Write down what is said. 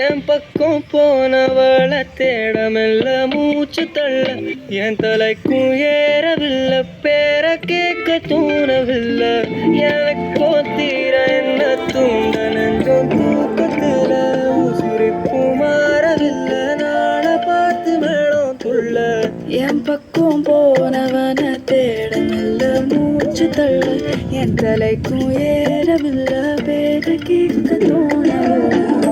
என் பக்கம் போனவளை தேடமெல்ல மூச்சு தள்ள என் தலைக்கும் ஏறவில்லை பேர கேட்க தூணவில்லை எனக்கோ தீர என்ன தூண்ட நெஞ்சம் தூக்கத்துல உசிரிப்பு மாறவில்லை நாள பார்த்து மேளம் துள்ள என் பக்கம் போனவனை தேடமெல்ல மூச்சு தள்ள என் தலைக்கும் ஏறவில்லை பேர கேட்க தோணவில்லை